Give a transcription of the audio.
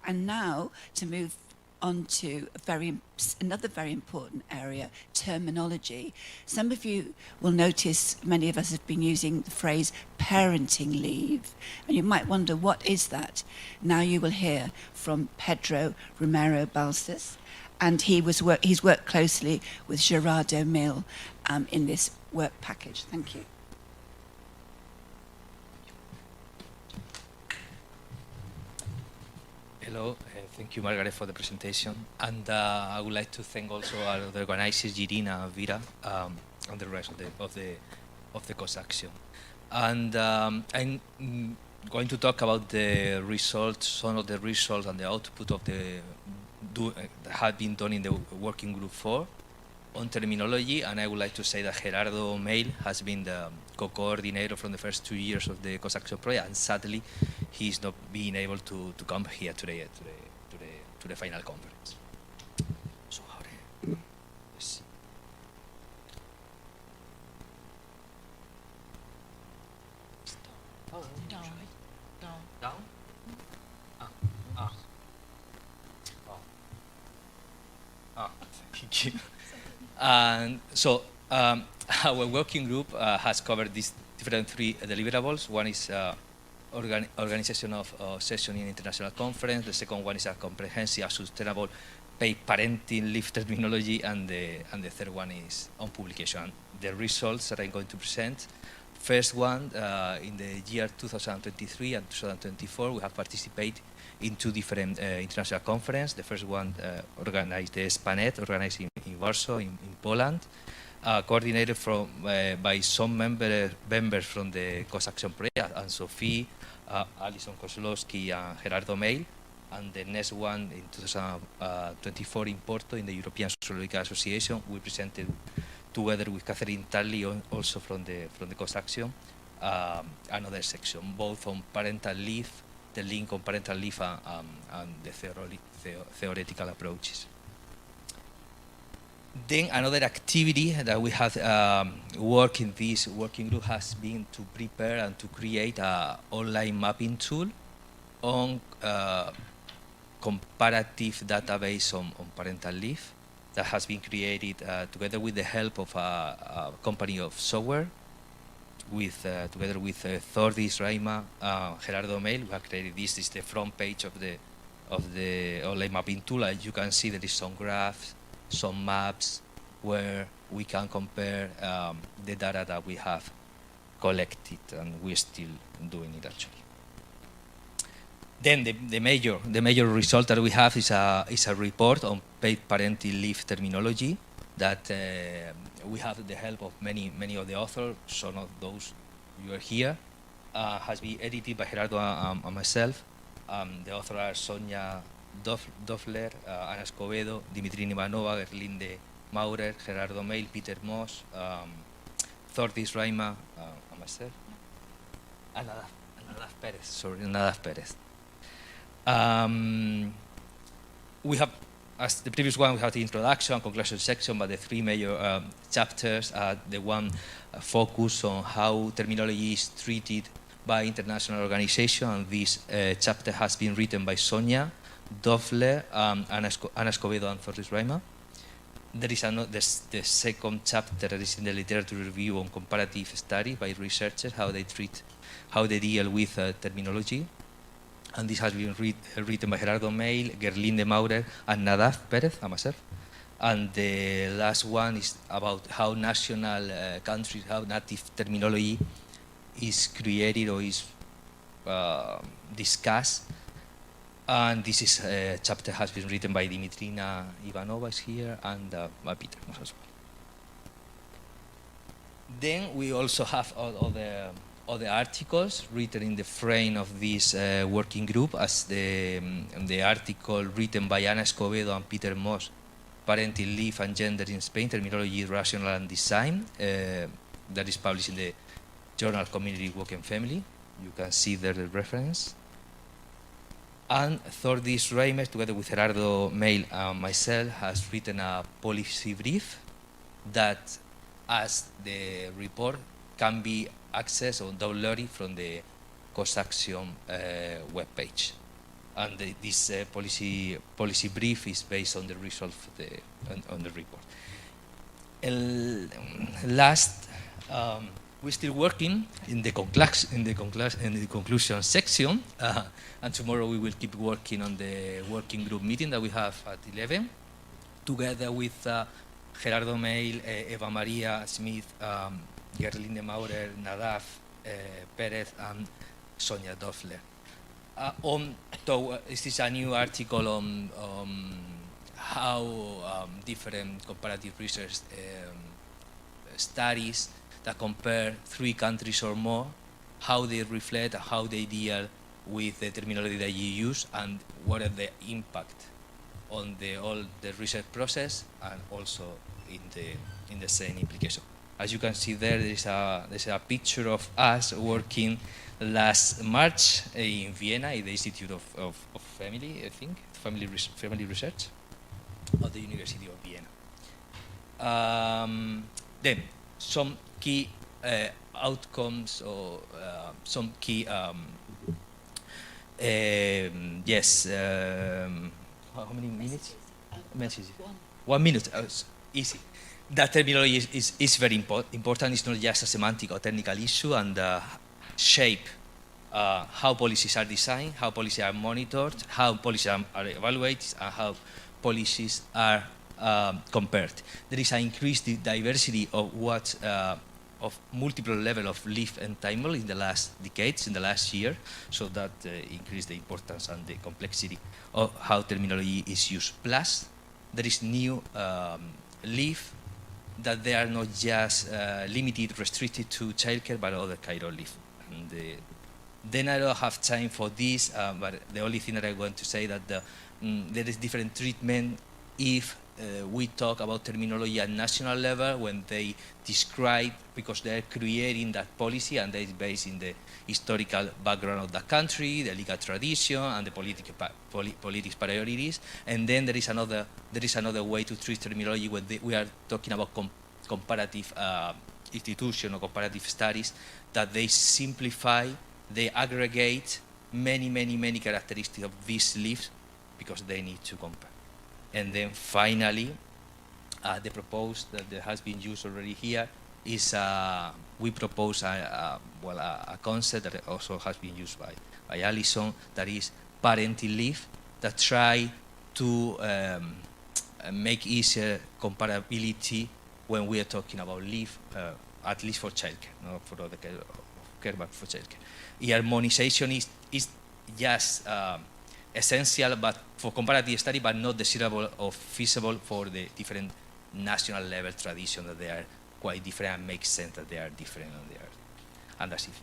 And now to move on to another very important area, terminology. Some of you will notice many of us have been using the phrase parenting leave, and you might wonder, what is that? Now you will hear from Pedro Romero-Balsas, and he's worked closely with Gerardo Mill in this work package. Thank you. Hello, thank you, Margaret, for the presentation. And I would like to thank also the organizers, Irina and Vera, and the rest of the COSACTION. And I'm going to talk about the results, some of the results and the output of that have been done in the working group 4 on terminology. And I would like to say that Gerardo Meil has been the co-coordinator from the first 2 years of the COSACTION project, and sadly, he's not being able to come here today to the final conference. So let's see. Down. Thank you. And so our working group has covered these different 3 deliverables. One is organization of session in international conference. The second one is a comprehensive and sustainable paid parenting leave terminology, and the third one is on publication. The results that I'm going to present. First one, in the year 2023 and 2024, we have participated in 2 different international conferences. The first one organized the SPANET, organized in Warsaw, in Poland, coordinated by some members from the COSACTION project, and Sophie, Alison Kozlowski, and Gerardo Meil. And the next one in 2024 in Porto, in the European Sociological Association, we presented together with Catherine Tarley, also from the COSACTION, another section, both on parental leave, the link on parental leave, and the theoretical approaches. Then another activity that we have worked in this working group has been to prepare and to create an online mapping tool on comparative database on parental leave that has been created together with the help of a company of software, together with Thordis Raima, Gerardo Meil. We have created this. This is the front page of the online mapping tool. As you can see, there is some graphs, some maps where we can compare the data that we have collected, and we're still doing it actually. Then the major result that we have is a report on paid parental leave terminology that we have the help of many of the authors. Some of those you are here. Has been edited by Gerardo and myself. The authors are Sonia Doffler, Ana Escobedo, Dimitri Ivanova, Gerlinde Maurer, Gerardo Meil, Peter Moss, Thordis Raima, and myself. And Nadaf Perez, sorry, Nadaf Perez. We have, as the previous one, we have the introduction, conclusion section, but the 3 major chapters are the one focus on how terminology is treated by international organizations, and this chapter has been written by Sonia Doffler, Ana Escobedo, and Thordis Raima. There is the second chapter that is in the literature review on comparative studies by researchers, how they deal with terminology. And this has been written by Gerardo Meil, Gerlinde Maurer, and Nadaf Perez, and myself. And the last one is about how national countries, how native terminology is created or is discussed. And this is a chapter has been written by Dimitrina Ivanova is here, and by Peter Moss as well. Then we also have other articles written in the frame of this working group, as the article written by Ana Escobedo and Peter Moss, Parental Leave and Gender in Spain, Terminology, Rational and Design, that is published in the journal Community, Work and Family. You can see there the reference. And Thordis Raima, together with Gerardo Meil and myself, has written a policy brief that, as the report, can be accessed or downloaded from the COSACTION webpage. and this policy brief is based on the result of on the report. Last, we're still working in the conclusion section, and tomorrow we will keep working on the working group meeting that we have at 11, together with Gerardo Meil, Eva Maria Smith, Gerlinde Maurer, Nadav Perez, and Sonia Doffler. This is a new article on how different comparative research studies that compare 3 countries or more, how they reflect, how they deal with the terminology that you use, and what are the impact on all the research process, and also in the same implication. As you can see there's a picture of us working last March in Vienna, in the Institute of Family, I think, Family Research of the University of Vienna. Then, some key outcomes, or some key, how many minutes? Messages. 1 minute, easy. That terminology is very important. It's not just a semantic or technical issue, and shape how policies are designed, how policies are monitored, how policies are evaluated, and how policies are compared. There is an increased diversity of of multiple level of leave entitlement in the last decades, in the last year, so that increased the importance and the complexity of how terminology is used. Plus, there is new leave that they are not just limited, restricted to childcare, but other kind of leave. And then I don't have time for this, but the only thing that I want to say that there is different treatment if we talk about terminology at national level, when they describe, because they're creating that policy and they're based in the historical background of the country, the legal tradition, and the politics priorities. And then there is another way to treat terminology when we are talking about comparative institution or comparative studies, that they simplify, they aggregate many characteristics of these leaves because they need to compare. And then finally, the proposed that has been used already here is we propose a concept that also has been used by Alison, that is parental leave, that try to make easier comparability when we are talking about leave, at least for childcare, not for other care, but for childcare. Harmonization is just essential, but for comparative study, but not desirable or feasible for the different national level tradition, that they are quite different, and makes sense that they are different, and that's it.